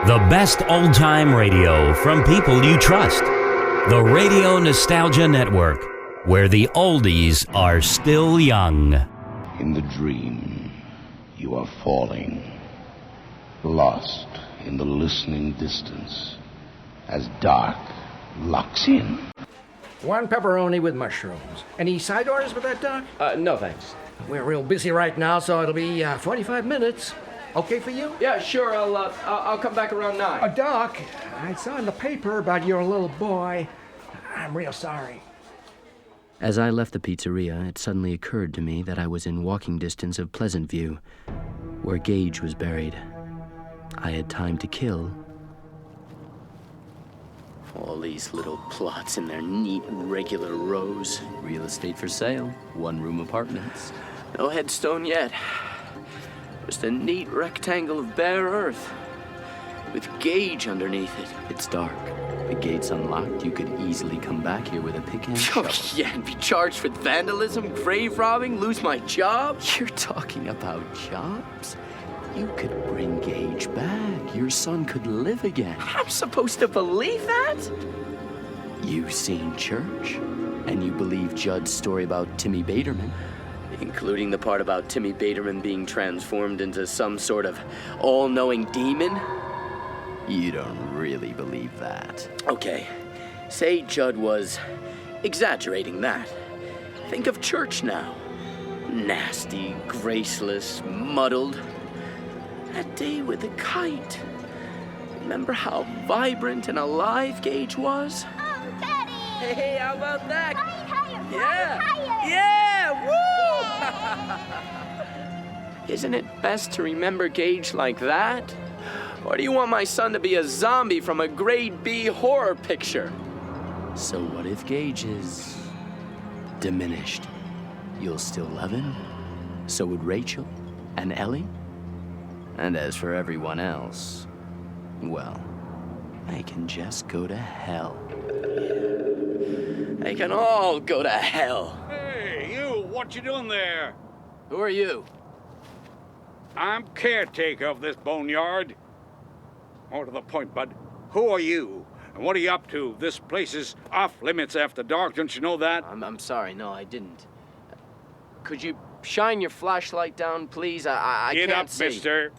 The best old-time radio from people you trust. The Radio Nostalgia Network, where the oldies are still young. In the dream, you are falling, lost in the listening distance, as dark locks in. One pepperoni with mushrooms. Any side orders with that, Doc? No, thanks. We're real busy right now, so it'll be 45 minutes. Okay for you? Yeah, sure. I'll come back around 9. Doc, I saw in the paper about your little boy. I'm real sorry. As I left the pizzeria, it suddenly occurred to me that I was in walking distance of Pleasant View, where Gage was buried. I had time to kill. All these little plots in their neat, regular rows. Real estate for sale. One-room apartments. No headstone yet. Just a neat rectangle of bare earth. With Gage underneath it. It's dark. The gate's unlocked. You could easily come back here with a pick and shovel. Oh, yeah, and be charged with vandalism, grave robbing, lose my job? You're talking about jobs? You could bring Gage back. Your son could live again. I'm supposed to believe that? You've seen church, and you believe Judd's story about Timmy Baderman. Including the part about Timmy Baderman being transformed into some sort of all-knowing demon? You don't really believe that. Okay, say Judd was exaggerating that. Think of church now. Nasty, graceless, muddled. That day with the kite. Remember how vibrant and alive Gage was? Oh, Daddy! Hey, how about that? Higher, Yeah! higher. Yeah! Woo! Isn't it best to remember Gage like that? Or do you want my son to be a zombie from a grade B horror picture? So what if Gage is diminished? You'll still love him? So would Rachel and Ellie? And as for everyone else, well, they can just go to hell. They can all go to hell. Hey, you, what you doing there? Who are you? I'm caretaker of this boneyard. More to the point, bud, who are you? And what are you up to? This place is off limits after dark, don't you know that? I'm sorry, no, I didn't. Could you shine your flashlight down, please? I Get can't up, see. mister.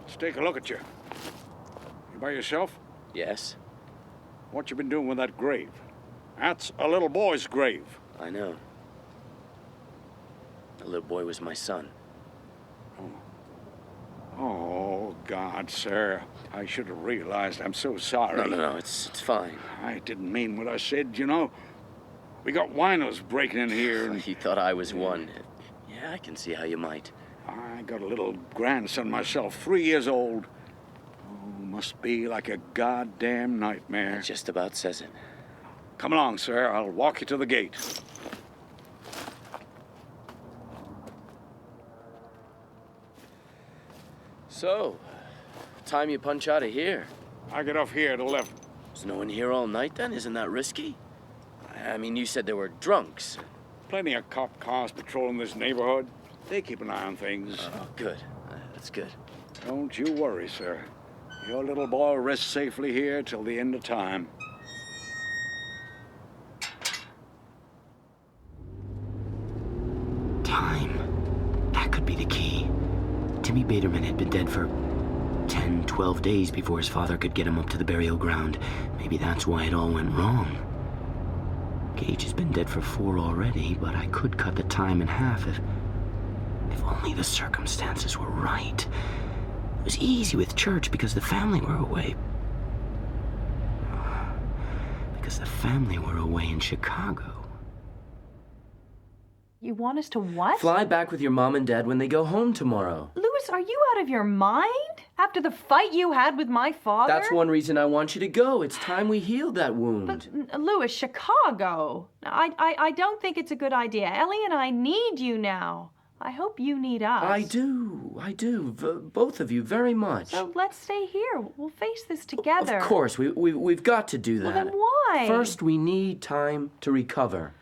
Let's take a look at you. You by yourself? Yes, What you been doing with that grave? That's a little boy's grave. I know. The little boy was my son. Oh, God, sir. I should have realized. I'm so sorry. No, it's fine. I didn't mean what I said, you know. We got winos breaking in here. And You thought I was one. Yeah, I can see how you might. I got a little grandson myself, 3 years old. Oh, must be like a goddamn nightmare. It just about says it. Come along, sir. I'll walk you to the gate. So, time you punch out of here? I get off here at 11. There's no one here all night then? Isn't that risky? I mean, you said there were drunks. Plenty of cop cars patrolling this neighborhood. They keep an eye on things. Oh, good. That's good. Don't you worry, sir. Your little boy will rest safely here till the end of time. Time. That could be the key. Timmy Baderman had been dead for 10, 12 days before his father could get him up to the burial ground. Maybe that's why it all went wrong. Gage has been dead for 4 already, but I could cut the time in half if only the circumstances were right. It was easy with church because the family were away. Because the family were away in Chicago. You want us to what? Fly back with your mom and dad when they go home tomorrow. Louis, are you out of your mind? After the fight you had with my father? That's one reason I want you to go. It's time we healed that wound. But, Louis, Chicago. I don't think it's a good idea. Ellie and I need you now. I hope you need us. I do. Both of you very much. So let's stay here. We'll face this together. Of course, we've got to do that. Well, then why? First, we need time to recover.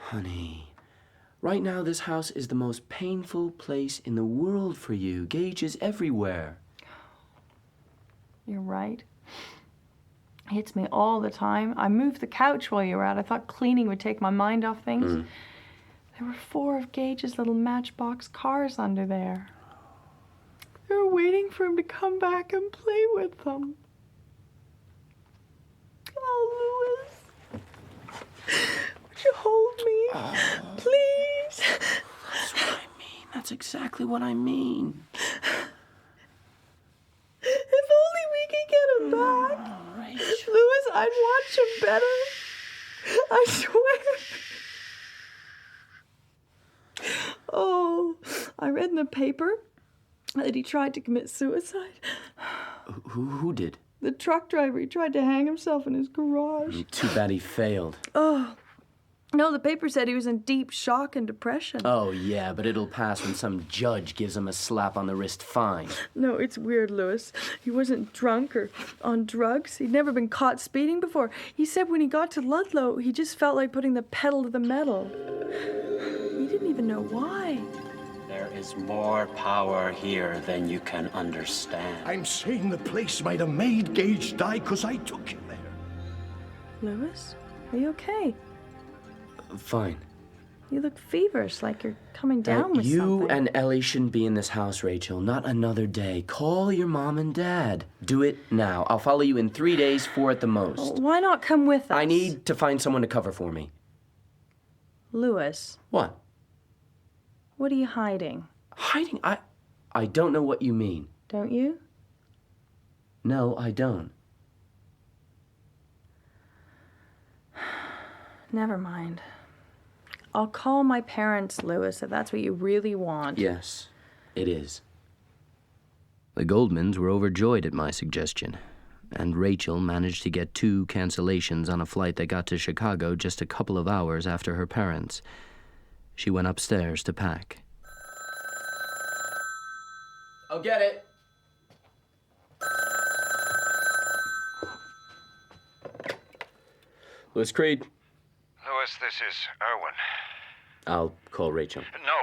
Honey, right now this house is the most painful place in the world for you. Gage is everywhere. You're right. It hits me all the time. I moved the couch while you were out. I thought cleaning would take my mind off things. There were 4 of Gage's little Matchbox cars under there. They were waiting for him to come back and play with them. Oh, Louis. Would you hold me? Please? That's what I mean. That's exactly what I mean. If only we could get him back. Louis, I'd watch him better. I swear. Oh, I read in the paper that he tried to commit suicide. Who did? The truck driver. He tried to hang himself in his garage. Too bad he failed. Oh. No, the paper said he was in deep shock and depression. Oh, yeah, but it'll pass when some judge gives him a slap on the wrist fine. No, it's weird, Louis. He wasn't drunk or on drugs. He'd never been caught speeding before. He said when he got to Ludlow, he just felt like putting the pedal to the metal. He didn't even know why. There is more power here than you can understand. I'm saying the place might have made Gage die because I took him there. Louis, are you okay? Fine. You look feverish, like you're coming down with you something. You and Ellie shouldn't be in this house, Rachel. Not another day. Call your mom and dad. Do it now. I'll follow you in 3 days, 4 at the most. Why not come with us? I need to find someone to cover for me. Louis. What? What are you hiding? Hiding? I don't know what you mean. Don't you? No, I don't. Never mind. I'll call my parents, Louis, if that's what you really want. Yes, it is. The Goldmans were overjoyed at my suggestion, and Rachel managed to get 2 cancellations on a flight that got to Chicago just a couple of hours after her parents. She went upstairs to pack. I'll get it. Louis Creed. Louis, this is Irwin. I'll call Rachel. No,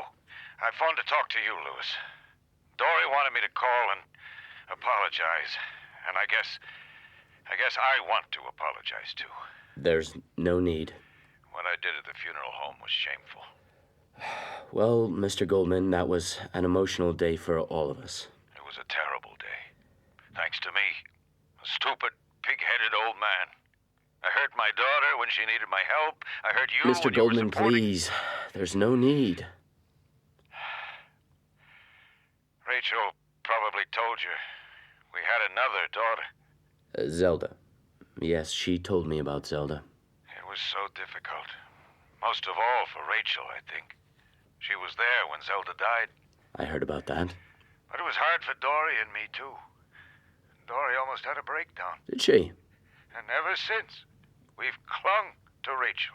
I phoned to talk to you, Louis. Dory wanted me to call and apologize, and I guess I want to apologize too. There's no need. What I did at the funeral home was shameful. Well, Mr. Goldman, that was an emotional day for all of us. It was a terrible day. Thanks to me, a stupid, pig-headed old man. I hurt my daughter when she needed my help. I hurt you Mr. when Goldman, you were supporting... please. There's no need. Rachel probably told you we had another daughter. Zelda. Yes, she told me about Zelda. It was so difficult. Most of all for Rachel, I think. She was there when Zelda died. I heard about that. But it was hard for Dory and me, too. Dory almost had a breakdown. Did she? And ever since, we've clung to Rachel,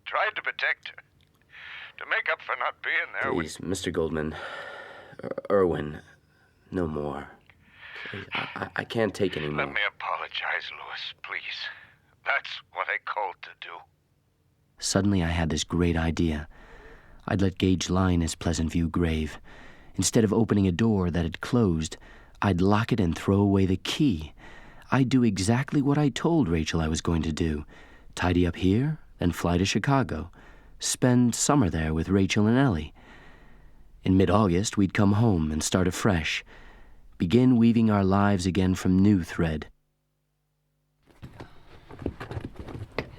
tried to protect her, to make up for not being there. Please, Mr. Goldman, Irwin, no more. Please, I can't take any more. Let me apologize, Louis, please. That's what I called to do. Suddenly I had this great idea. I'd let Gage lie in his Pleasant View grave. Instead of opening a door that had closed, I'd lock it and throw away the key. I'd do exactly what I told Rachel I was going to do. Tidy up here, then fly to Chicago. Spend summer there with Rachel and Ellie. In mid-August, we'd come home and start afresh. Begin weaving our lives again from new thread.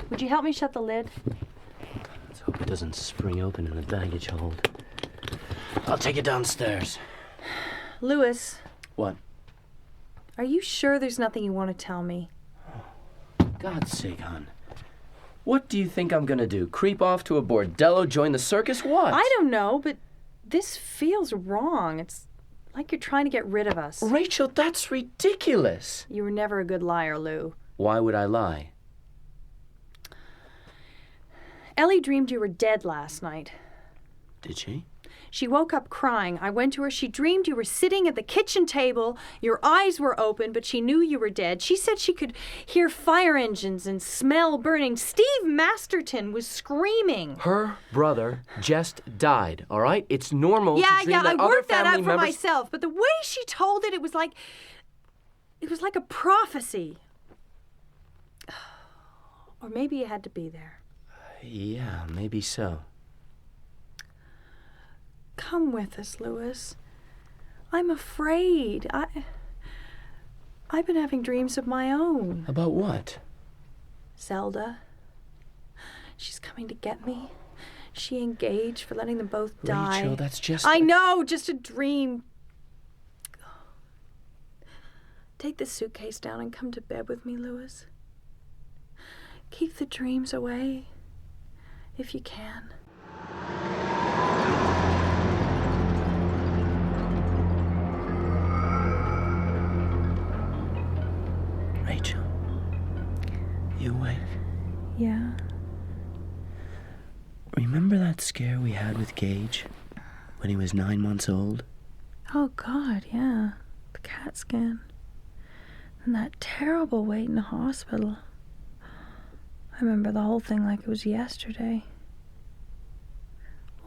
Would you help me shut the lid? Let's hope it doesn't spring open in the baggage hold. I'll take it downstairs. Louis. What? Are you sure there's nothing you want to tell me? God's sake, hon. What do you think I'm gonna do? Creep off to a bordello, join the circus? What? I don't know, but this feels wrong. It's like you're trying to get rid of us. Rachel, that's ridiculous. You were never a good liar, Lou. Why would I lie? Ellie dreamed you were dead last night. Did she? She woke up crying. I went to her. She dreamed you were sitting at the kitchen table. Your eyes were open, but she knew you were dead. She said she could hear fire engines and smell burning. Steve Masterton was screaming. Her brother just died, all right? It's normal to dream that I other worked that family out for members... myself, but the way she told it, it was like like a prophecy. Or maybe you had to be there. Yeah, maybe so. Come with us, Louis. I'm afraid. I've been having dreams of my own. About what? Zelda. She's coming to get me. She engaged for letting them both die. Rachel, that's just... I know, just a dream. Take the suitcase down and come to bed with me, Louis. Keep the dreams away, if you can. Rachel, you awake? Yeah. Remember that scare we had with Gage when he was 9 months old? Oh, God, yeah. The CAT scan. And that terrible wait in the hospital. I remember the whole thing like it was yesterday.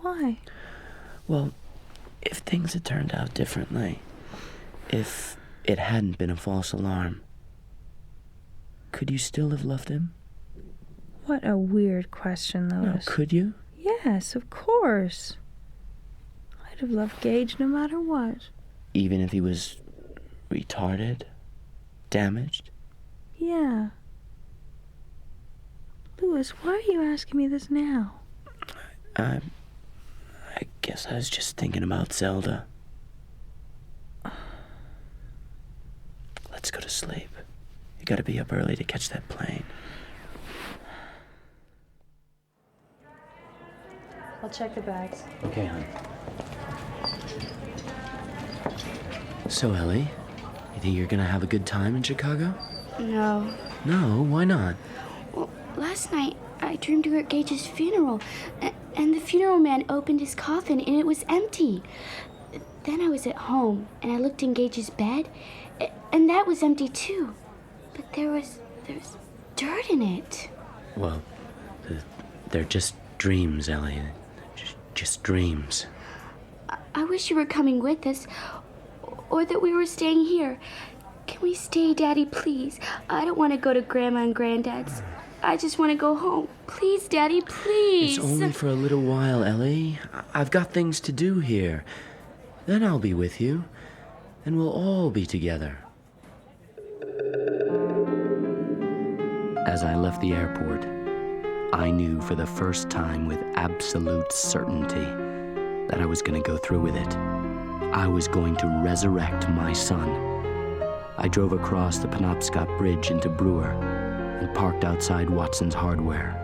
Why? Well, if things had turned out differently, if it hadn't been a false alarm, could you still have loved him? What a weird question, Louis. No, could you? Yes, of course. I'd have loved Gage no matter what. Even if he was retarded? Damaged? Yeah. Louis, why are you asking me this now? I guess I was just thinking about Zelda. Let's go to sleep. You gotta be up early to catch that plane. I'll check the bags. Okay, hon. So, Ellie, you think you're gonna have a good time in Chicago? No. No, why not? Well, last night I dreamed we were at Gage's funeral, and the funeral man opened his coffin and it was empty. Then I was at home and I looked in Gage's bed, and that was empty too. But there was dirt in it. Well, they're just dreams, Ellie. Just dreams. I wish you were coming with us, or that we were staying here. Can we stay, Daddy, please? I don't want to go to Grandma and Granddad's. I just want to go home. Please, Daddy, please. It's only for a little while, Ellie. I've got things to do here. Then I'll be with you, and we'll all be together. As I left the airport, I knew for the first time with absolute certainty that I was going to go through with it. I was going to resurrect my son. I drove across the Penobscot Bridge into Brewer and parked outside Watson's Hardware.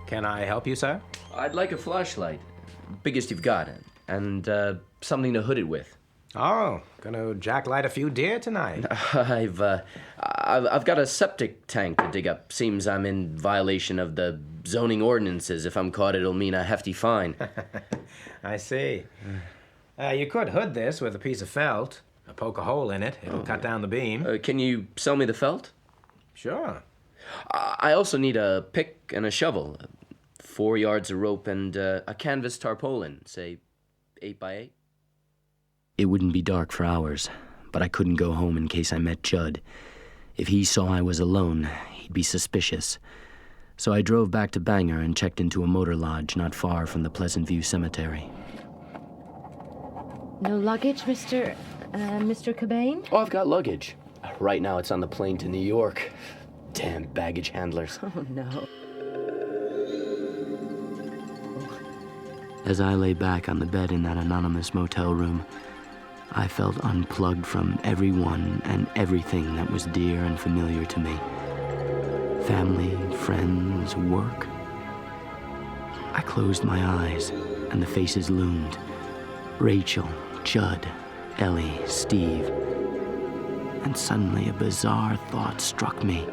Can I help you, sir? I'd like a flashlight, biggest you've got, and something to hood it with. Oh, gonna jacklight a few deer tonight. I've got a septic tank to dig up. Seems I'm in violation of the zoning ordinances. If I'm caught, it'll mean a hefty fine. I see. You could hood this with a piece of felt. Poke a hole in it. It'll cut down the beam. Can you sell me the felt? Sure. I also need a pick and a shovel, 4 yards of rope, and a canvas tarpaulin, say 8 by 8. It wouldn't be dark for hours, but I couldn't go home in case I met Judd. If he saw I was alone, he'd be suspicious. So I drove back to Bangor and checked into a motor lodge not far from the Pleasant View Cemetery. No luggage, Mr. Cobain? Oh, I've got luggage. Right now it's on the plane to New York. Damn baggage handlers. Oh, no. As I lay back on the bed in that anonymous motel room, I felt unplugged from everyone and everything that was dear and familiar to me. Family, friends, work. I closed my eyes, and the faces loomed. Rachel, Judd, Ellie, Steve. And suddenly a bizarre thought struck me.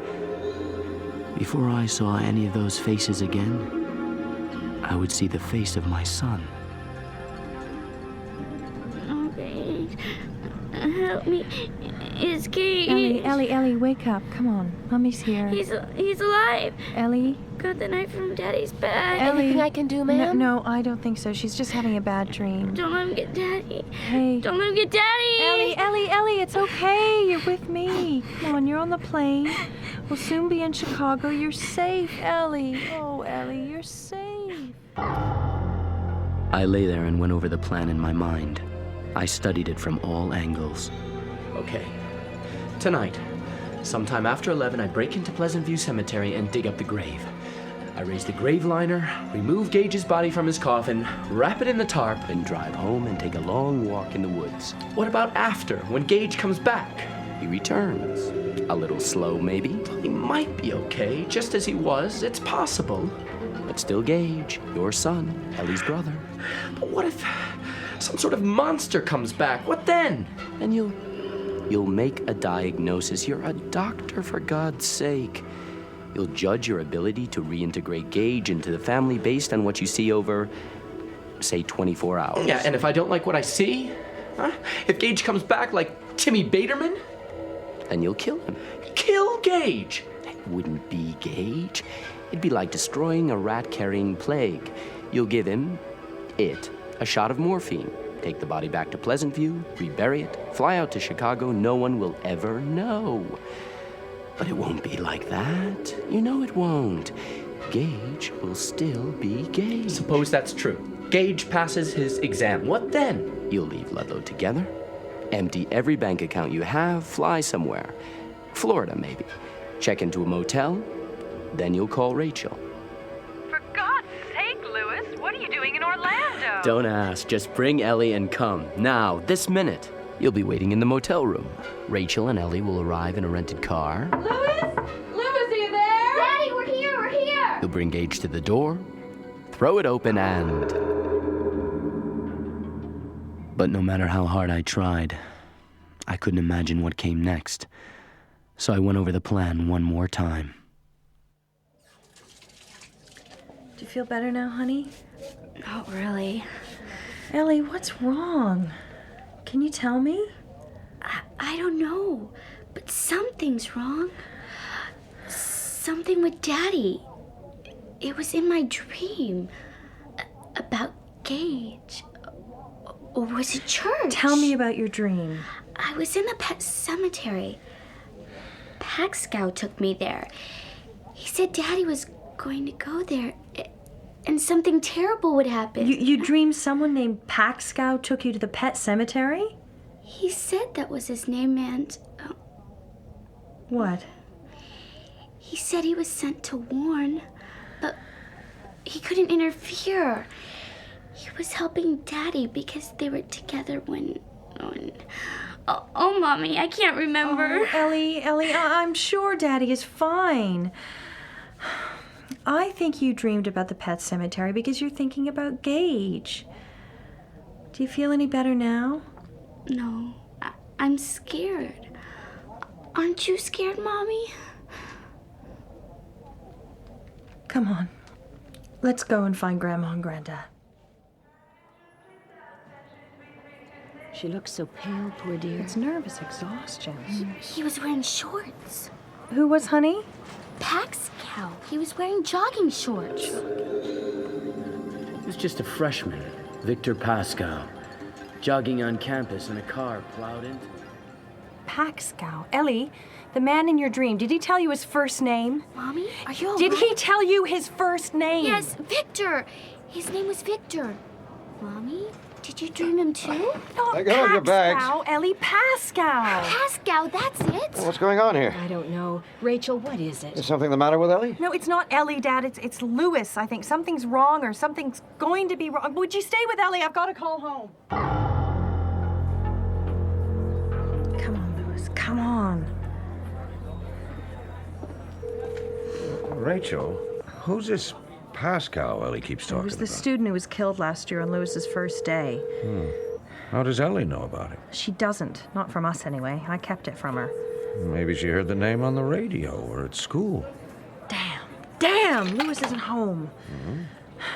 Before I saw any of those faces again, I would see the face of my son. Help me. It's Gage. Ellie, wake up. Come on. Mommy's here. He's alive. Ellie? Got the knife from Daddy's bag. Ellie. Anything I can do, ma'am? No, I don't think so. She's just having a bad dream. Don't let him get Daddy. Hey. Don't let him get Daddy. Ellie, it's okay. You're with me. Come on, you're on the plane. We'll soon be in Chicago. You're safe, Ellie. Oh, Ellie, you're safe. I lay there and went over the plan in my mind. I studied it from all angles. Okay. Tonight, sometime after 11, I break into Pleasant View Cemetery and dig up the grave. I raise the grave liner, remove Gage's body from his coffin, wrap it in the tarp, and drive home and take a long walk in the woods. What about after, when Gage comes back? He returns. A little slow, maybe. He might be okay, just as he was. It's possible. But still Gage, your son, Ellie's brother. But what if some sort of monster comes back? What then? Then you'll make a diagnosis. You're a doctor, for God's sake. You'll judge your ability to reintegrate Gage into the family based on what you see over, say, 24 hours. Yeah, and if I don't like what I see, if Gage comes back like Timmy Baterman, then you'll kill him. Kill Gage! It wouldn't be Gage. It'd be like destroying a rat-carrying plague. You'll give him, a shot of morphine. Take the body back to Pleasant View, rebury it, fly out to Chicago. No one will ever know. But it won't be like that. You know it won't. Gage will still be Gage. Suppose that's true. Gage passes his exam. What then? You'll leave Ludlow together, empty every bank account you have, fly somewhere. Florida, maybe. Check into a motel. Then you'll call Rachel. For God's sake, Louis, what are you doing in Orlando? Don't ask. Just bring Ellie and come. Now, this minute. You'll be waiting in the motel room. Rachel and Ellie will arrive in a rented car. Louis? Louis, are you there? Daddy, we're here! You'll bring Gage to the door, throw it open, and... But no matter how hard I tried, I couldn't imagine what came next. So I went over the plan one more time. Do you feel better now, honey? Not really. Ellie, what's wrong? Can you tell me? I don't know, but something's wrong. Something with Daddy. It was in my dream. About Gage. Or was it church? Tell me about your dream. I was in the pet cemetery. Pascal took me there. He said Daddy was going to go there and something terrible would happen. You dreamed someone named Pascal took you to the pet cemetery? He said that was his name, and... What? He said he was sent to warn, but he couldn't interfere. He was helping Daddy because they were together when... Oh, Mommy, I can't remember. Oh, Ellie, I'm sure Daddy is fine. I think you dreamed about the pet cemetery because you're thinking about Gage. Do you feel any better now? No, I'm scared. Aren't you scared, Mommy? Come on. Let's go and find Grandma and Granddad. She looks so pale, poor dear. It's nervous exhaustion. He was wearing shorts. Who was, honey? Pascal. He was wearing jogging shorts. He was just a freshman, Victor Pascal, jogging on campus in a car plowed into. Pascal. Ellie, the man in your dream, did he tell you his first name? Mommy, are you all Did right? he tell you his first name? Yes, Victor. His name was Victor. Mommy, did you dream him too? Not Let go of your bags. Pascal, Ellie, Pascal. Pascal, that's it. Well, what's going on here? I don't know. Rachel, what is it? Is something the matter with Ellie? No, it's not Ellie, Dad. It's Louis. I think something's wrong or something's going to be wrong. Would you stay with Ellie? I've got to call home. Come on, Louis. Come on. Rachel, who's this Pascal Ellie keeps talking It was the about? student who was killed last year on Louis's first day. How does Ellie know about it? She doesn't. Not from us, anyway. I kept it from her. Maybe she heard the name on the radio or at school. Damn! Louis isn't home.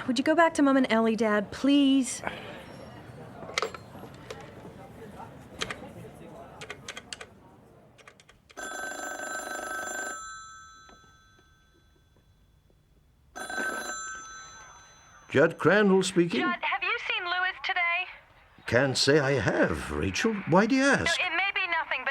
Would you go back to Mum and Ellie, Dad, please? Judd Crandall speaking. Judd, have you seen Louis today? Can't say I have, Rachel. Why do you ask? No, it may be nothing,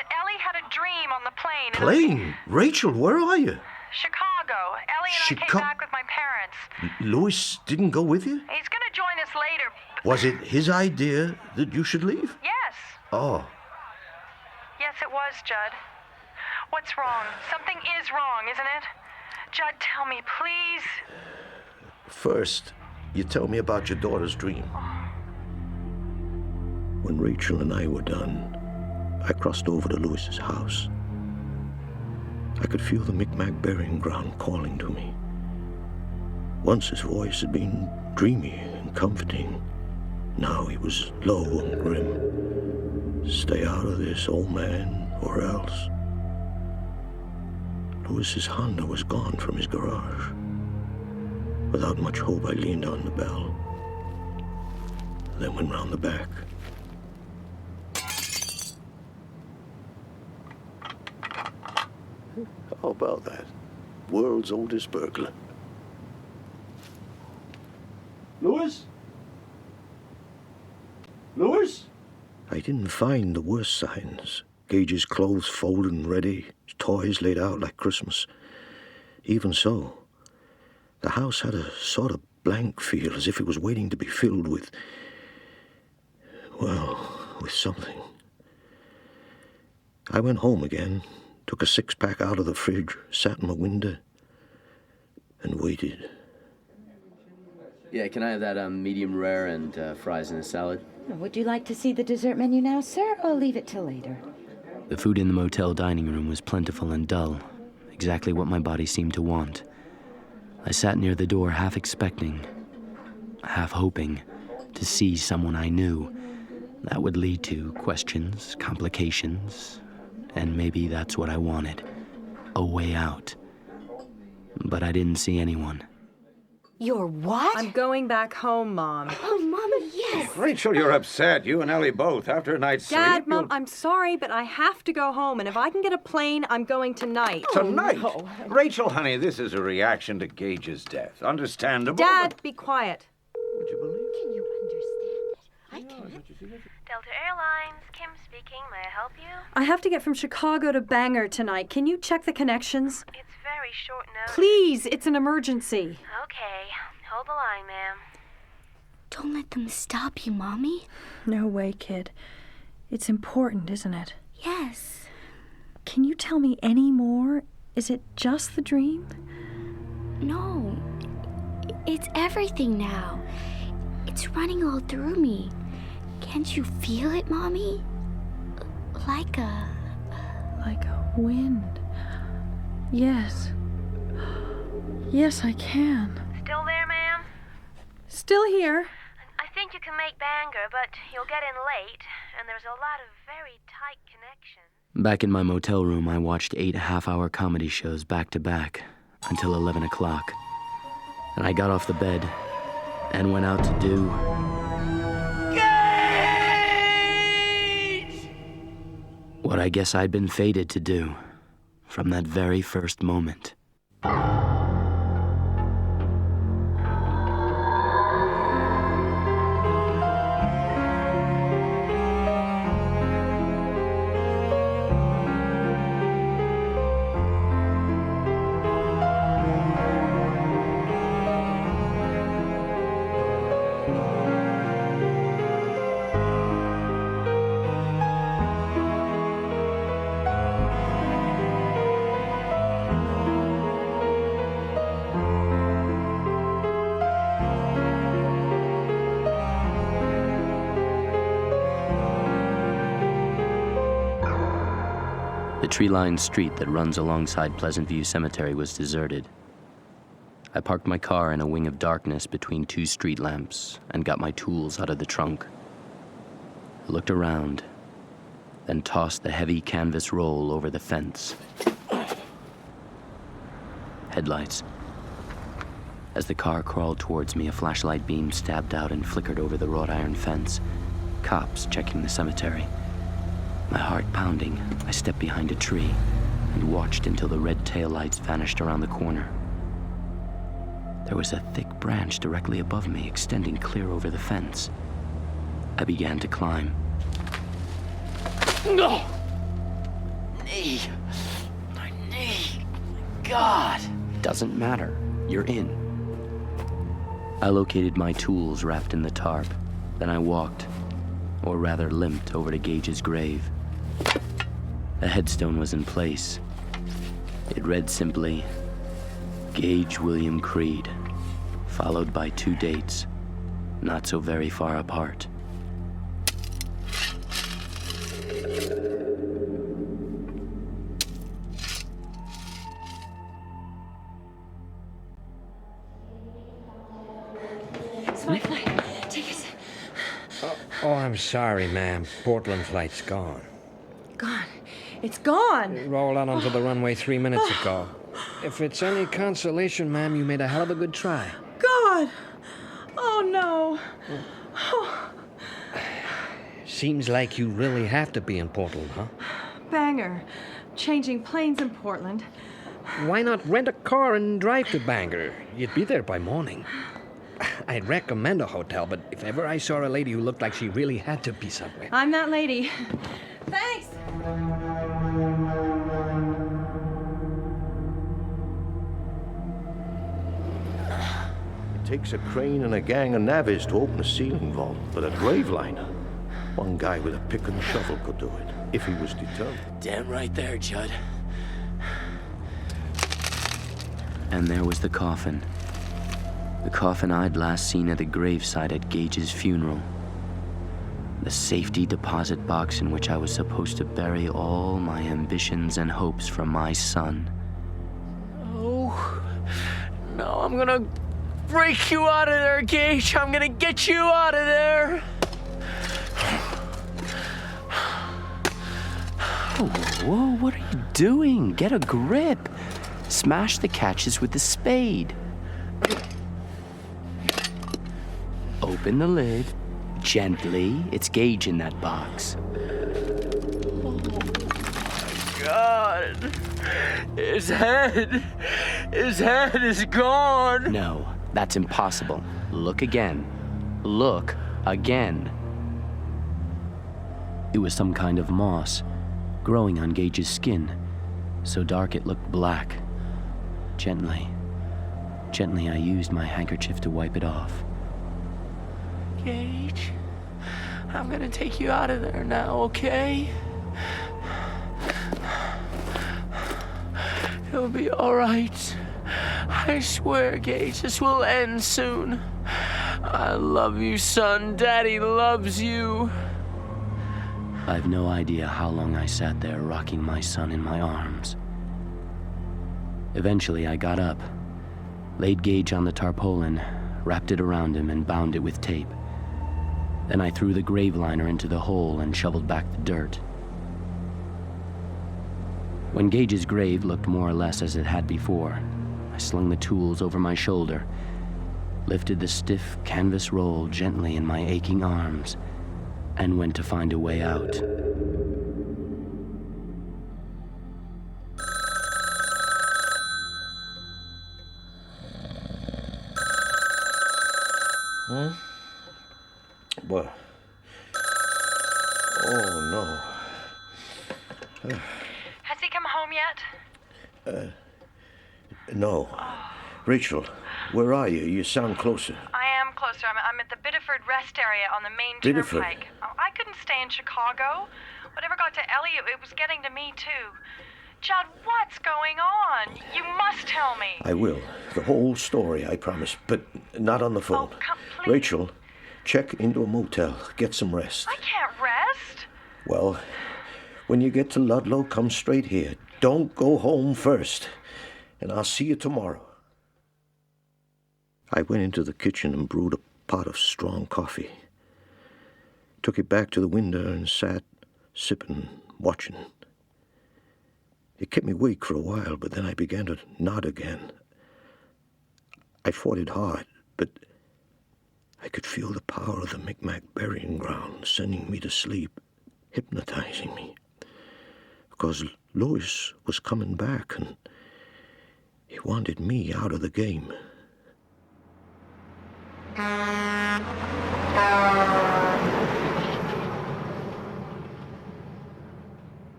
plane. Plane? Rachel, where are you? Chicago. Ellie and I came back with my parents. Louis didn't go with you? He's going to join us later. Was it his idea that you should leave? Yes. Oh. Yes, it was, Judd. What's wrong? Something is wrong, isn't it? Judd, tell me, please. First, you tell me about your daughter's dream. When Rachel and I were done, I crossed over to Louis's house. I could feel the Micmac burying ground calling to me. Once his voice had been dreamy and comforting. Now he was low and grim. Stay out of this, old man, or else. Louis's Honda was gone from his garage. Without much hope, I leaned on the bell. Then went round the back. How about that? World's oldest burglar. Louis? Louis? I didn't find the worst signs. Gage's clothes folded and ready, his toys laid out like Christmas. Even so, the house had a sort of blank feel, as if it was waiting to be filled with, well, with something. I went home again, took a six-pack out of the fridge, sat in my window, and waited. Yeah, can I have that medium rare and fries and a salad? Would you like to see the dessert menu now, sir, or leave it till later? The food in the motel dining room was plentiful and dull, exactly what my body seemed to want. I sat near the door, half expecting, half hoping, to see someone I knew. That would lead to questions, complications, and maybe that's what I wanted, a way out. But I didn't see anyone. You're what? I'm going back home, Mom. Oh, Mama, yes. Rachel, you're upset. You and Ellie both. After a night's sleep. Dad, Mom, I'm sorry, but I have to go home, and if I can get a plane, I'm going tonight. Tonight? Oh, no. Rachel, honey, this is a reaction to Gage's death. Understandable. Dad, be quiet. Would you believe? Can you understand it? I can. Delta Airlines, Kim speaking. May I help you? I have to get from Chicago to Bangor tonight. Can you check the connections? It's very short notice. Please, it's an emergency. Okay. Hold the line, ma'am. Don't let them stop you, Mommy. No way, kid. It's important, isn't it? Yes. Can you tell me any more? Is it just the dream? No. It's everything now. It's running all through me. Can't you feel it, Mommy? Like a wind. Yes. Yes, I can. Still there, ma'am? Still here. I think you can make Bangor, but you'll get in late, and there's a lot of very tight connections. Back in my motel room, I watched 8 half-hour comedy shows back to back until 11 o'clock. And I got off the bed and went out to do... what I guess I'd been fated to do from that very first moment. The tree-lined street that runs alongside Pleasant View Cemetery was deserted. I parked my car in a wing of darkness between 2 street lamps and got my tools out of the trunk. I looked around, then tossed the heavy canvas roll over the fence. Headlights. As the car crawled towards me, a flashlight beam stabbed out and flickered over the wrought iron fence. Cops checking the cemetery. My heart pounding, I stepped behind a tree and watched until the red taillights vanished around the corner. There was a thick branch directly above me, extending clear over the fence. I began to climb. No! Knee! God! Doesn't matter. You're in. I located my tools wrapped in the tarp. Then I walked, or rather limped, over to Gage's grave. The headstone was in place. It read simply, Gage William Creed, followed by 2 dates, not so very far apart. It's my flight. Take it. Oh, I'm sorry, ma'am. Portland flight's gone. Gone. It's gone. It rolled out onto the runway 3 minutes ago. If it's any consolation, ma'am, you made a hell of a good try. God. Oh, no. Oh. Seems like you really have to be in Portland, huh? Bangor. Changing planes in Portland. Why not rent a car and drive to Bangor? You'd be there by morning. I'd recommend a hotel, but if ever I saw a lady who looked like she really had to be somewhere... I'm that lady. Thanks! It takes a crane and a gang of navvies to open a ceiling vault, but a grave liner, one guy with a pick and shovel could do it, if he was determined. Damn right there, Judd. And there was the coffin. The coffin I'd last seen at the gravesite at Gage's funeral. The safety deposit box in which I was supposed to bury all my ambitions and hopes for my son. Oh, no, I'm gonna break you out of there, Gage. I'm gonna get you out of there. Whoa, what are you doing? Get a grip. Smash the catches with the spade. Open the lid. Gently. It's Gage in that box. God. His head is gone. No, that's impossible. Look again. Look again. It was some kind of moss, growing on Gage's skin, so dark it looked black. Gently I used my handkerchief to wipe it off. Gage, I'm gonna take you out of there now, okay? It'll be all right. I swear, Gage, this will end soon. I love you, son. Daddy loves you. I've no idea how long I sat there rocking my son in my arms. Eventually, I got up, laid Gage on the tarpaulin, wrapped it around him, and bound it with tape. Then I threw the grave liner into the hole and shoveled back the dirt. When Gage's grave looked more or less as it had before, I slung the tools over my shoulder, lifted the stiff canvas roll gently in my aching arms, and went to find a way out. Huh? What? Oh, no. Has he come home yet? No. Rachel, where are you? You sound closer. I am closer. I'm at the Biddeford rest area on the main Biddeford? turnpike. Oh, I couldn't stay in Chicago. Whatever got to Elliot, it was getting to me, too. Judd, what's going on? You must tell me. I will. The whole story, I promise, but not on the phone. Oh, come, please. Rachel, check into a motel. Get some rest. I can't rest. Well, when you get to Ludlow, come straight here. Don't go home first. And I'll see you tomorrow. I went into the kitchen and brewed a pot of strong coffee. Took it back to the window and sat, sipping, watching. It kept me awake for a while, but then I began to nod again. I fought it hard, but I could feel the power of the Micmac burying ground sending me to sleep, hypnotizing me. Because Louis was coming back, and he wanted me out of the game.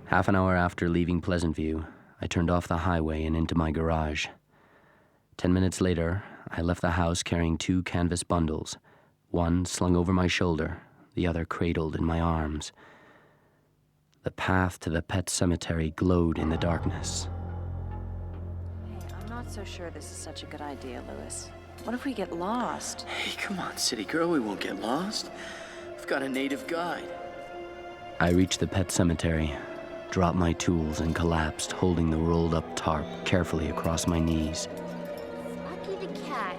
Half an hour after leaving Pleasantview, I turned off the highway and into my garage. 10 minutes later, I left the house carrying 2 canvas bundles, one slung over my shoulder, the other cradled in my arms. The path to the pet cemetery glowed in the darkness. Hey, I'm not so sure this is such a good idea, Louis. What if we get lost? Hey, come on, city girl, we won't get lost. We've got a native guide. I reached the pet cemetery, dropped my tools, and collapsed, holding the rolled-up tarp carefully across my knees. Lucky the cat.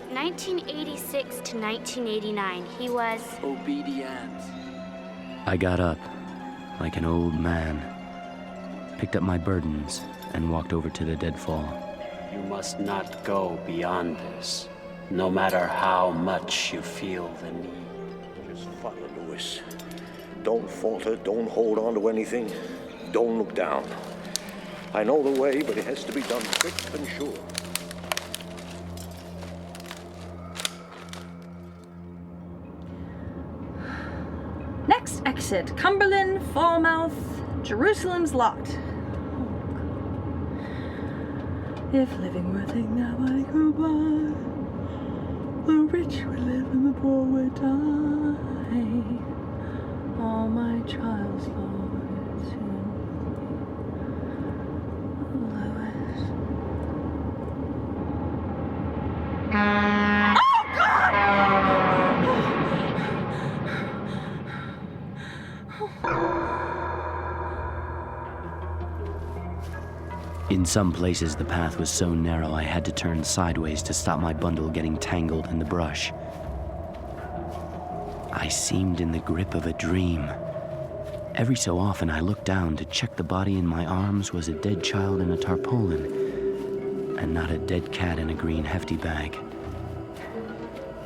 1986 to 1989, he was... Obedient. I got up, like an old man, picked up my burdens, and walked over to the deadfall. You must not go beyond this, no matter how much you feel the need. Just follow, Louis. Don't falter, don't hold on to anything, don't look down. I know the way, but it has to be done quick and sure. Next exit, Cumberland, Falmouth, Jerusalem's Lot. If living were a thing that might go by, the rich would live and the poor would die. All my trials, Lord, it's you. Louis. Oh, In some places, the path was so narrow I had to turn sideways to stop my bundle getting tangled in the brush. I seemed in the grip of a dream. Every so often, I looked down to check the body in my arms was a dead child in a tarpaulin, and not a dead cat in a green hefty bag.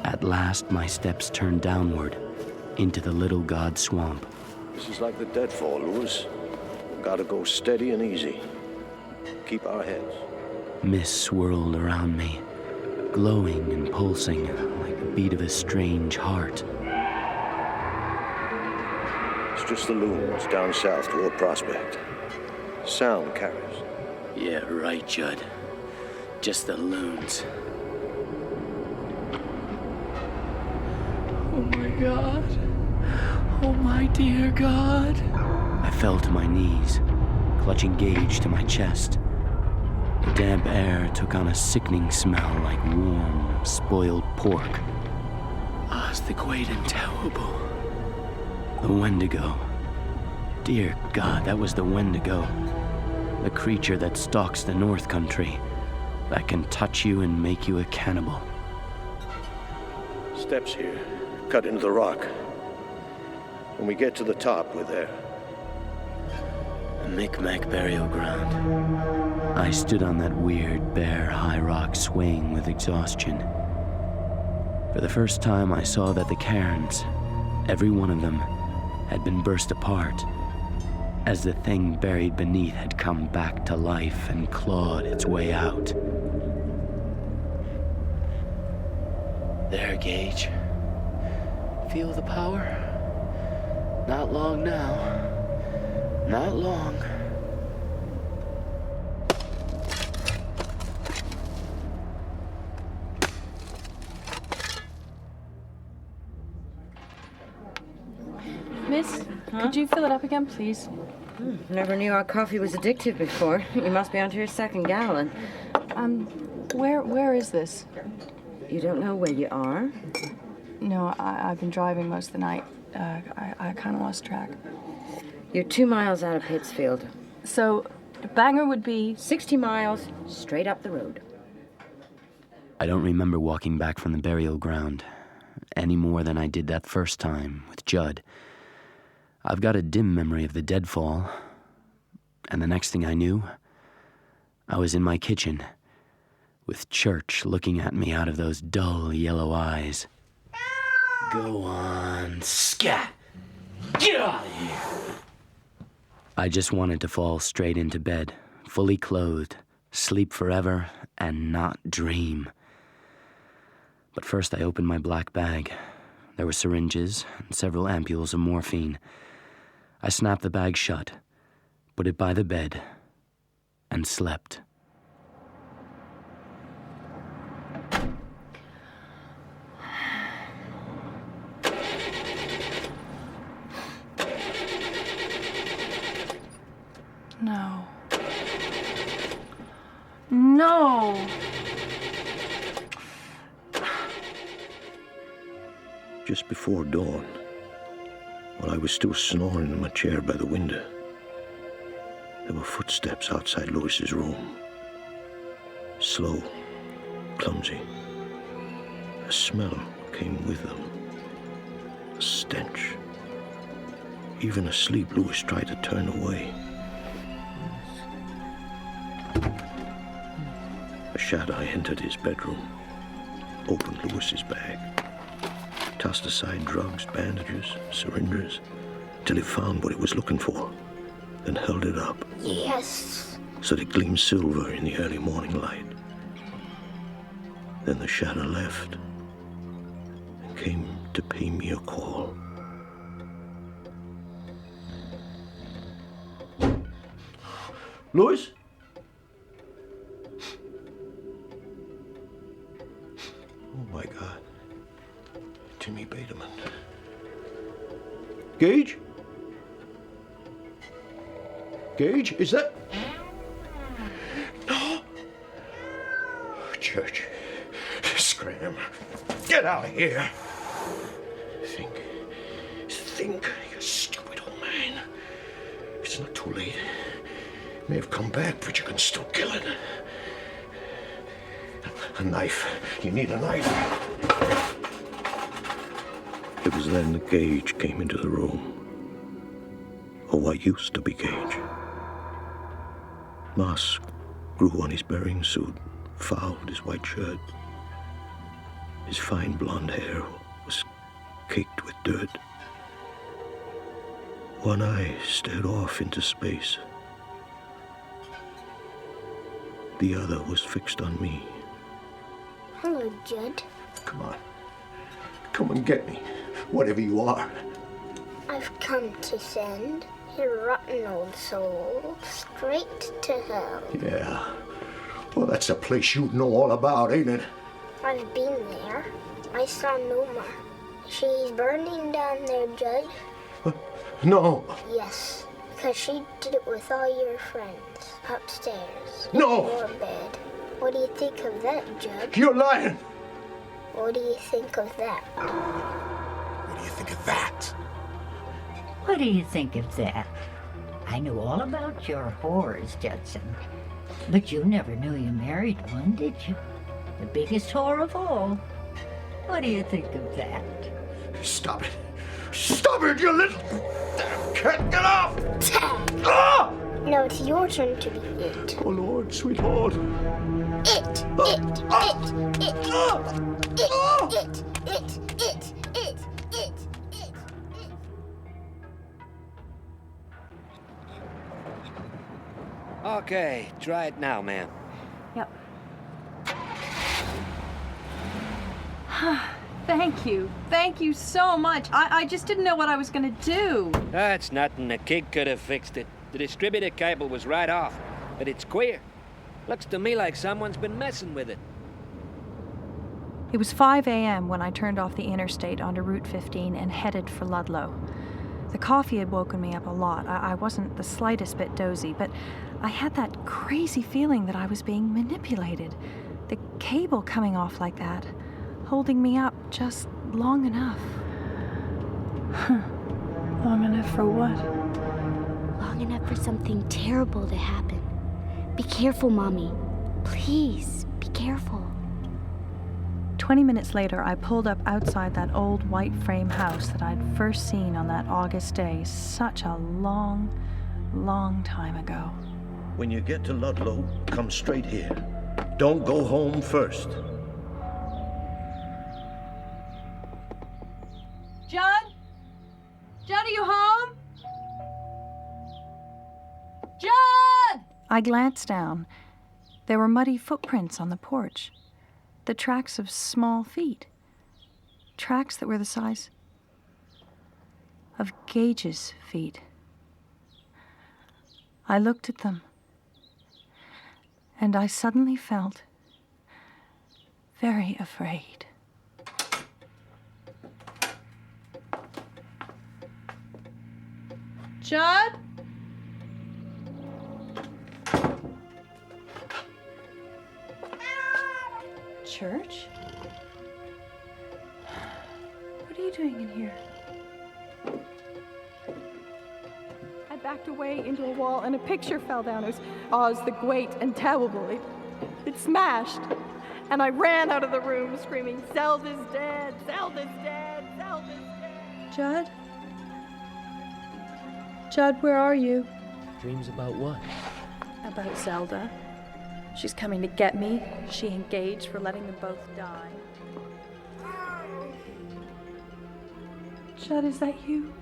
At last, my steps turned downward into the Little God Swamp. This is like the deadfall, Louis. Gotta go steady and easy. Keep our heads. Mist swirled around me, glowing and pulsing like the beat of a strange heart. It's just the loons down south toward Prospect. Sound carries. Yeah, right, Judd. Just the loons. Oh my God. Oh my dear God. I fell to my knees, clutching Gage to my chest. The damp air took on a sickening smell like warm, spoiled pork. It's the great and terrible. The Wendigo. Dear God, that was the Wendigo. The creature that stalks the North Country, that can touch you and make you a cannibal. Steps here, cut into the rock. When we get to the top, we're there. The Micmac burial ground. I stood on that weird, bare, high rock swaying with exhaustion. For the first time, I saw that the cairns, every one of them, had been burst apart, as the thing buried beneath had come back to life and clawed its way out. There, Gage. Feel the power? Not long now. Not long. Miss, could you fill it up again, please? Never knew our coffee was addictive before. You must be onto your second gallon. Where is this? You don't know where you are? No, I've been driving most of the night. I kind of lost track. You're 2 miles out of Pittsfield. So, Bangor would be... 60 miles, straight up the road. I don't remember walking back from the burial ground any more than I did that first time with Judd. I've got a dim memory of the deadfall, and the next thing I knew, I was in my kitchen, with Church looking at me out of those dull yellow eyes. Go on, scat! Get out of here! I just wanted to fall straight into bed, fully clothed, sleep forever, and not dream. But first I opened my black bag. There were syringes and several ampules of morphine. I snapped the bag shut, put it by the bed, and slept. No. No! Just before dawn, while I was still snoring in my chair by the window, there were footsteps outside Louis's room. Slow, clumsy. A smell came with them. A stench. Even asleep, Louis tried to turn away. A shadow entered his bedroom, opened Louis's bag, tossed aside drugs, bandages, syringes, till he found what he was looking for, then held it up. Yes. So that it gleamed silver in the early morning light. Then the shadow left and came to pay me a call. Louis? Oh, my God. Timmy Bateman. Gage? Gage, is that... No. Church. Scram. Get out of here. Think, you stupid old man. It's not too late. May have come back, but you can still kill it. A knife. You need a knife. It was then that Gage came into the room. Or what used to be Gage. Moss grew on his burying suit, fouled his white shirt. His fine blonde hair was caked with dirt. One eye stared off into space. The other was fixed on me. Hello, Judd. Come on. Come and get me, whatever you are. I've come to send your rotten old soul straight to hell. Yeah. Well, that's a place you know all about, ain't it? I've been there. I saw Noma. She's burning down there, Judd. No. Yes, because she did it with all your friends upstairs. No. In your bed. What do you think of that, Judd? You're lying. What do you think of that? What do you think of that? What do you think of that? I knew all about your whores, Judson. But you never knew you married one, did you? The biggest whore of all. What do you think of that? Stop it. Stop it, you little... Cat, get off! Ah! No, it's your turn to be it. Oh, Lord, sweet Lord. It. Okay, try it now, ma'am. Yep. Thank you. Thank you so much. I just didn't know what I was going to do. That's nothing. A kid could have fixed it. The distributor cable was right off, but it's queer. Looks to me like someone's been messing with it. It was 5 a.m. when I turned off the interstate onto Route 15 and headed for Ludlow. The coffee had woken me up a lot. I wasn't the slightest bit dozy, but I had that crazy feeling that I was being manipulated. The cable coming off like that, holding me up just long enough. Long enough for what? Long enough for something terrible to happen. Be careful, Mommy. Please, be careful. 20 minutes later, I pulled up outside that old white frame house that I'd first seen on that August day such a long, long time ago. When you get to Ludlow, come straight here. Don't go home first. John? John, are you home? John! I glanced down. There were muddy footprints on the porch. The tracks of small feet. Tracks that were the size of Gage's feet. I looked at them. And I suddenly felt very afraid. Judd? Church? What are you doing in here? I backed away into a wall and a picture fell down. It was Oz the Great and Terrible. It smashed. And I ran out of the room screaming, Zelda's dead, Zelda's dead, Zelda's dead. Judd? Judd, where are you? Dreams about what? About Zelda. She's coming to get me. She and Gage for letting them both die. Judd, is that you?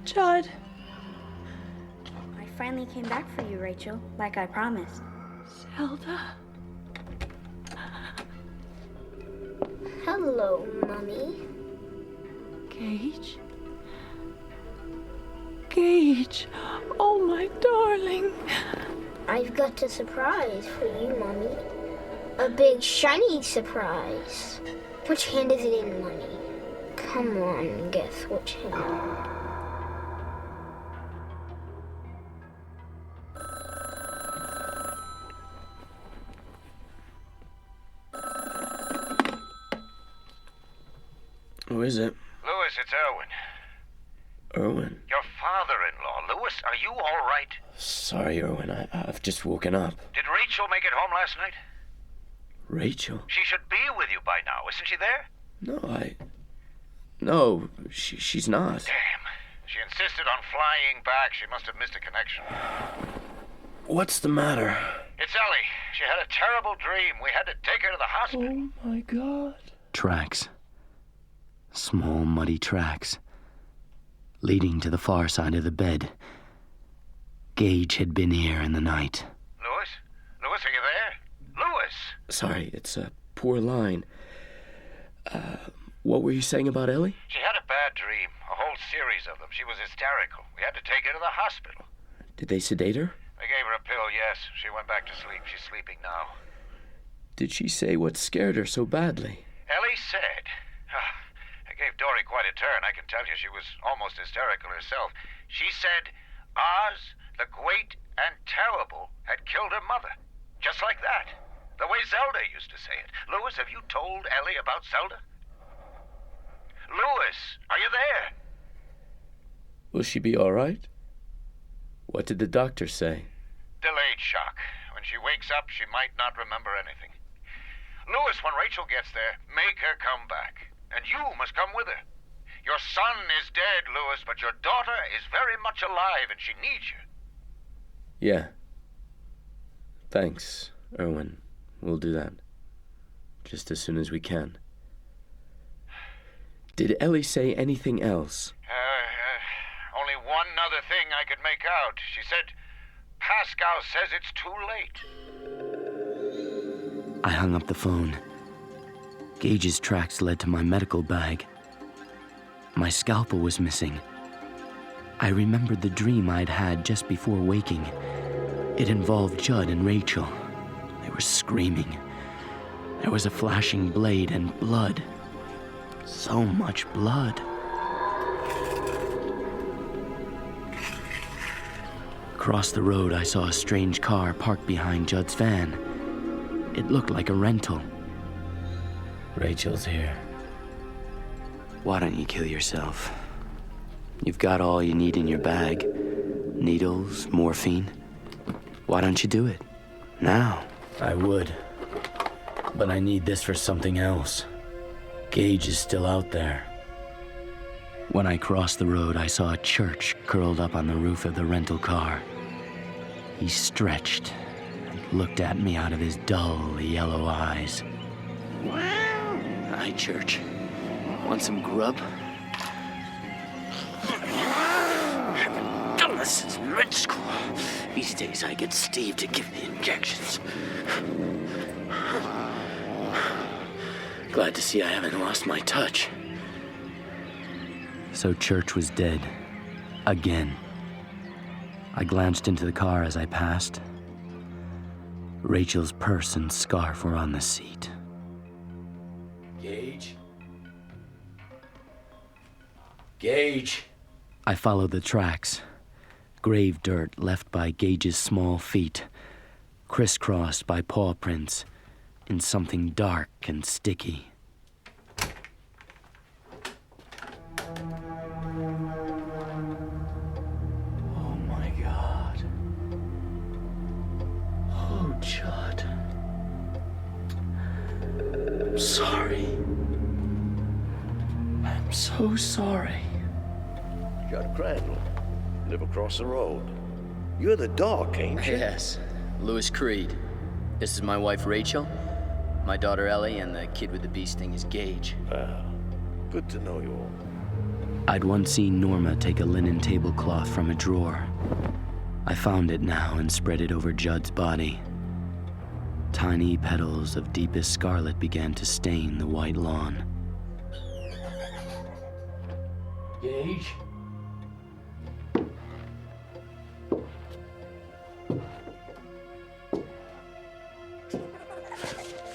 Judd. I finally came back for you, Rachel, like I promised. Zelda. Hello, Mummy. Gage. Gage. Oh, my darling. I've got a surprise for you, Mummy. A big, shiny surprise. Which hand is it in, Mummy? Come on, guess which hand. Who is it? Lewis, it's Erwin. Erwin. Your father-in-law. Lewis, are you all right? Sorry, Erwin. I've just woken up. Did Rachel make it home last night? Rachel? She should be with you by now. Isn't she there? No, she's not. Damn. She insisted on flying back. She must have missed a connection. What's the matter? It's Ellie. She had a terrible dream. We had to take her to the hospital. Oh, my God. Tracks. Small, muddy tracks. Leading to the far side of the bed. Gage had been here in the night. Lewis? Lewis, are you there? Lewis! Sorry, it's a poor line. What were you saying about Ellie? She had a bad dream. A whole series of them. She was hysterical. We had to take her to the hospital. Did they sedate her? They gave her a pill, yes. She went back to sleep. She's sleeping now. Did she say what scared her so badly? Ellie said... I gave Dory quite a turn. I can tell you she was almost hysterical herself. She said Oz, the Great and Terrible, had killed her mother. Just like that. The way Zelda used to say it. Lewis, have you told Ellie about Zelda? Lewis, are you there? Will she be all right? What did the doctor say? Delayed shock. When she wakes up, she might not remember anything. Lewis, when Rachel gets there, make her come back. And you must come with her. Your son is dead, Lewis, but your daughter is very much alive and she needs you. Yeah. Thanks, Erwin. We'll do that. Just as soon as we can. Did Ellie say anything else? Only one other thing I could make out. She said, Pascal says it's too late. I hung up the phone. Gage's tracks led to my medical bag. My scalpel was missing. I remembered the dream I'd had just before waking. It involved Judd and Rachel. They were screaming. There was a flashing blade and blood. So much blood. Across the road, I saw a strange car parked behind Judd's van. It looked like a rental. Rachel's here. Why don't you kill yourself? You've got all you need in your bag. Needles, morphine. Why don't you do it? Now. I would. But I need this for something else. Gage is still out there. When I crossed the road, I saw a church curled up on the roof of the rental car. He stretched and looked at me out of his dull, yellow eyes. Hi, Church. Want some grub? Haven't done this since med school. These days I get Steve to give me injections. Glad to see I haven't lost my touch. So Church was dead. Again. I glanced into the car as I passed. Rachel's purse and scarf were on the seat. Gage? Gage? I followed the tracks. Grave dirt left by Gage's small feet, crisscrossed by paw prints in something dark and sticky. Oh my God. Oh, Judd. I'm sorry. I'm so sorry. Judd Crandall. Live across the road. You're the doc, ain't you? Yes. Lewis Creed. This is my wife, Rachel. My daughter, Ellie, and the kid with the bee sting is Gage. Well, good to know you all. I'd once seen Norma take a linen tablecloth from a drawer. I found it now and spread it over Judd's body. Tiny petals of deepest scarlet began to stain the white lawn. Gage?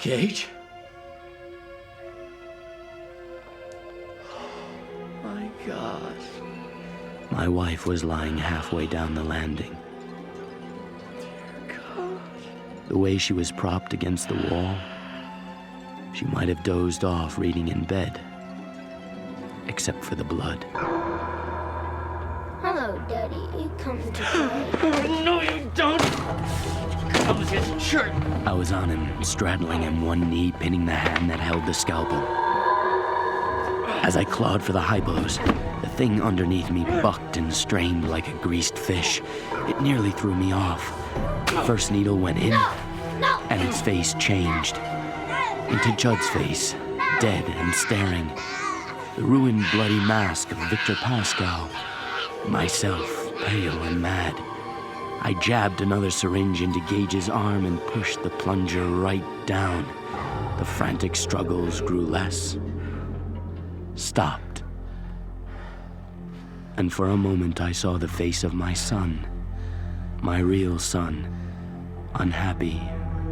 Gage? Oh my God. My wife was lying halfway down the landing. Dear God. The way she was propped against the wall, she might have dozed off reading in bed, except for the blood. Hello, Daddy. You come to play. No, you don't! Come with his shirt! I was on him, straddling him, one knee pinning the hand that held the scalpel. As I clawed for the highblows, the thing underneath me bucked and strained like a greased fish. It nearly threw me off. The first needle went in, and its face changed. Into Judd's face, dead and staring. The ruined, bloody mask of Victor Pascal. Myself, pale and mad. I jabbed another syringe into Gage's arm and pushed the plunger right down. The frantic struggles grew less, stopped. And for a moment I saw the face of my son, my real son, unhappy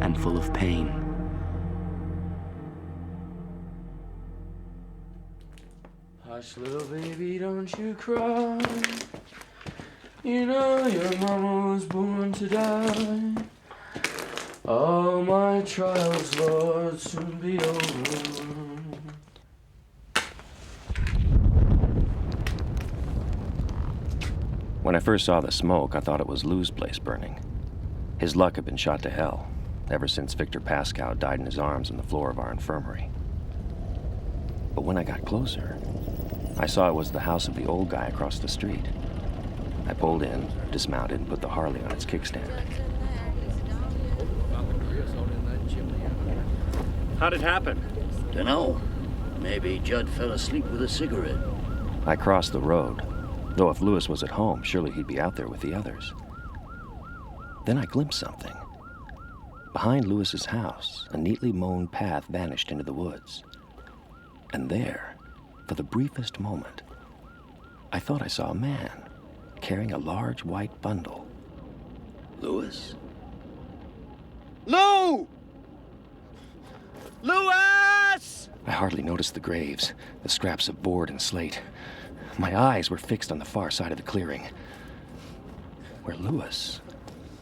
and full of pain. Hush, little baby, don't you cry. You know your mama was born to die. All my trials, Lord, soon be over. When I first saw the smoke, I thought it was Lou's place burning. His luck had been shot to hell, ever since Victor Pascal died in his arms on the floor of our infirmary. But when I got closer, I saw it was the house of the old guy across the street. I pulled in, dismounted, and put the Harley on its kickstand. How'd it happen? Dunno. Maybe Judd fell asleep with a cigarette. I crossed the road, though if Lewis was at home, surely he'd be out there with the others. Then I glimpsed something. Behind Lewis's house, a neatly mown path vanished into the woods. And there, for the briefest moment, I thought I saw a man carrying a large white bundle. Lewis? Lou! Lewis! I hardly noticed the graves, the scraps of board and slate. My eyes were fixed on the far side of the clearing, where Lewis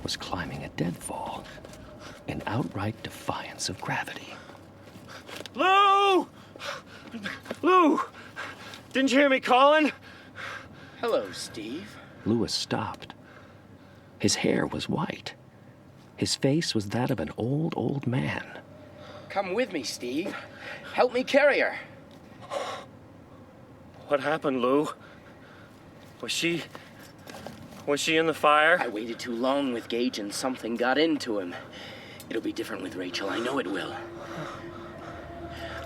was climbing a deadfall in outright defiance of gravity. Lou! Lou! Didn't you hear me calling? Hello, Steve. Lewis stopped. His hair was white. His face was that of an old man. Come with me, Steve. Help me carry her. What happened, Lou? Was she in the fire? I waited too long with Gage and something got into him. It'll be different with Rachel, I know it will.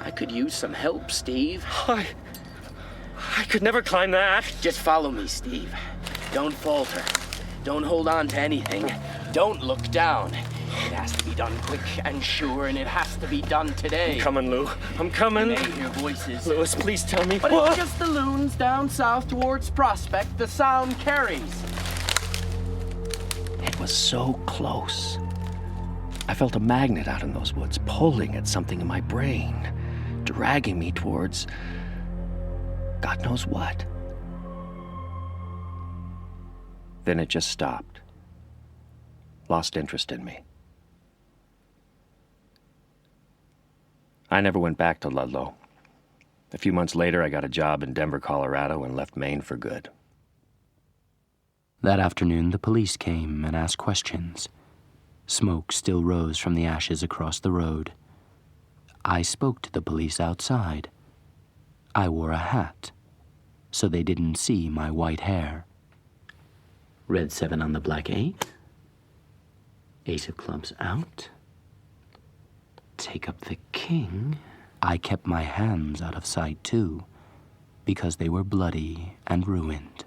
I could use some help, Steve. I could never climb that. Just follow me, Steve. Don't falter. Don't hold on to anything. Don't look down. It has to be done quick and sure, and it has to be done today. I'm coming, Lou. I'm coming. I may hear voices. Lewis, please tell me. But what? it's just the loons down south towards Prospect. The sound carries. It was so close. I felt a magnet out in those woods, pulling at something in my brain, dragging me towards God knows what. Then it just stopped. Lost interest in me. I never went back to Ludlow. A few months later, I got a job in Denver, Colorado, and left Maine for good. That afternoon, the police came and asked questions. Smoke still rose from the ashes across the road. I spoke to the police outside. I wore a hat, so they didn't see my white hair. Red 7 on the black 8. Ace of clubs out. Take up the king. I kept my hands out of sight, too, because they were bloody and ruined.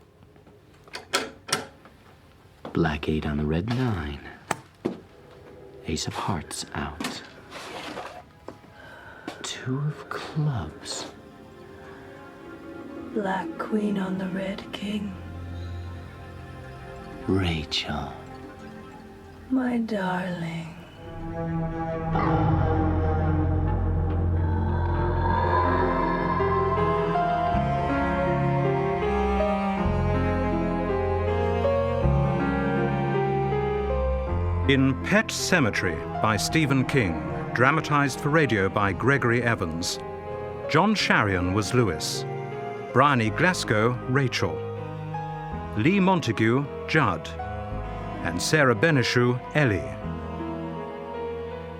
Black 8 on the red 9. Ace of hearts out. 2 of clubs. Black queen on the red king. Rachel. My darling. In Pet Cemetery by Stephen King, dramatized for radio by Gregory Evans, John Charion was Lewis, Bryony Glasgow, Rachel, Lee Montague, Judd, and Sarah Benishu, Ellie.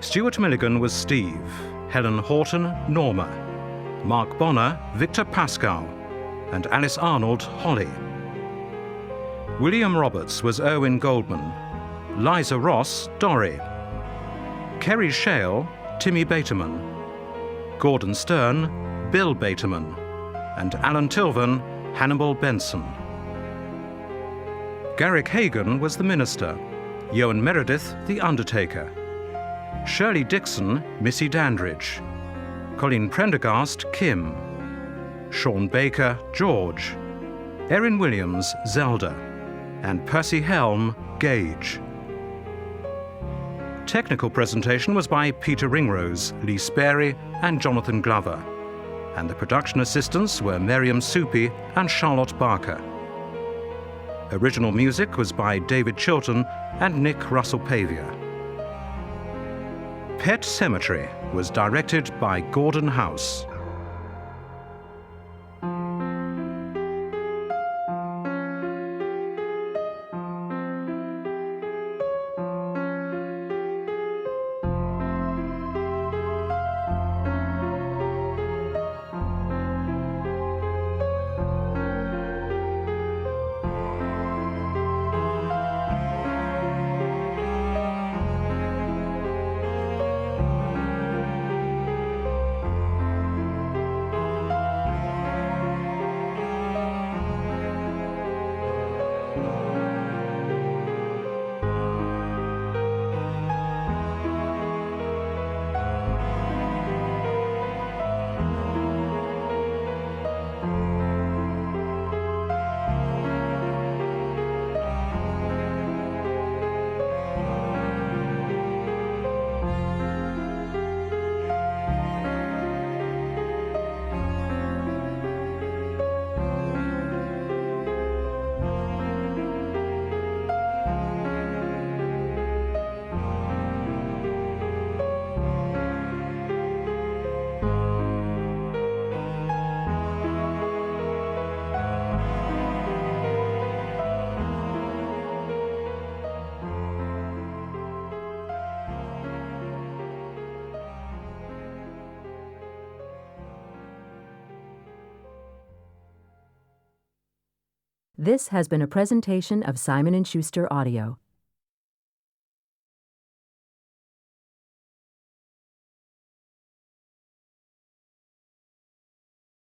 Stuart Milligan was Steve, Helen Horton, Norma, Mark Bonner, Victor Pascal, and Alice Arnold, Holly. William Roberts was Erwin Goldman, Liza Ross, Dory, Kerry Shale, Timmy Bateman, Gordon Stern, Bill Bateman, and Alan Tilvan, Hannibal Benson. Garrick Hagan was the minister, Ewan Meredith, the undertaker, Shirley Dixon, Missy Dandridge, Colleen Prendergast, Kim, Sean Baker, George, Erin Williams, Zelda, and Percy Helm, Gage. Technical presentation was by Peter Ringrose, Lee Sperry, and Jonathan Glover, and the production assistants were Miriam Soupy and Charlotte Barker. Original music was by David Chilton and Nick Russell-Pavia. Pet Cemetery was directed by Gordon House. This has been a presentation of Simon & Schuster Audio.